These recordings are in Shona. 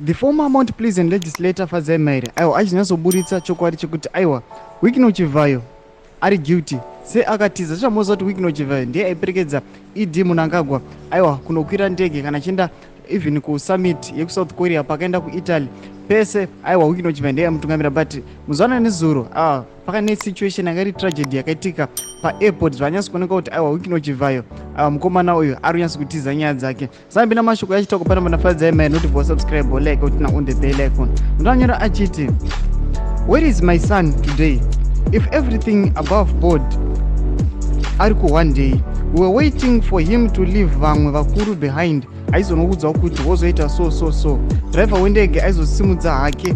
The former Mount Pleasant legislator Fazemaire aiwa achinyazoburitsa chokwadi chekuti aiwa Wikino Chivhayo ari guilty se akatiza zvamoza kuti Wikino Chivhayo ndiye aiperekedza Idi Mnangagwa aiwa kunokwira ndege kana achienda even kusummit yekusouth Korea pakaenda kuItaly pese aiwa Wikino Chivhayo ndiye amutungamira but muzawana nezuro pakane situation yakari tragedy yakaitika paairport zvanyatso kuoneka kuti aiwa Wikino Chivhayo mukomana uyu ari kunyatso kutiza nyaya dzake sambi namashoko yachitoko pana Fazemaire noti bo subscribe or like kuti na on the bell icon ndanyora achiti where is my son today if everything above board ariko one day we were waiting for him to leave vamwe vakuru behind aizonoudzawo kuti wozoita so driver wendege aizosimudza hake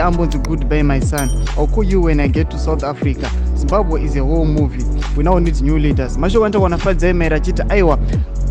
ambonzi goodbye my son I'll call you when I get to South Africa. Zimbabwe is a whole movie. We now need new leaders. Mashoko antakuona Fazemaire achiti aiwa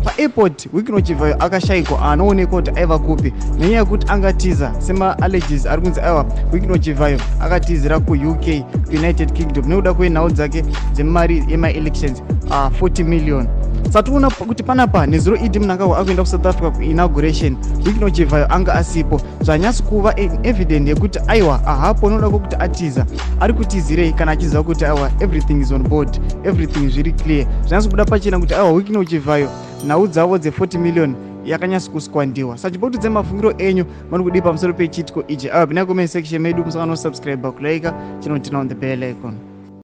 paairport Wikino Chivhayo akashayikwa anoonekwa kuti aiva kupi nenyaya yekuti angatiza sema alleges ari kunzi aiwa Wikino Chivhayo akatizira kuUK United Kingdom nekuda kwenhau dzake dzemari yema-elections 40 million. Sationa kuti panapa nezuro Idi Mnangagwa akuenda kuSouth Africa kuinauguration Wikino Chivhayo anga asipo zvanyatso kuva evident yekuti aiwa hapo noda kuti atiza ari kutizirei kana achiziva kuti aiwa everything is on board, everything zviri clear. Zvanyatso kuda pachena kuti aiwa Wikino Chivhayo nhau dzavo dze40 million yakanyatso kuswandiwa. Sachipotudze mafungiro enyu mari kudi pamusoro pechitiko ichi. Pinai comment section medu musangano subscribe kulike channel on the bell icon.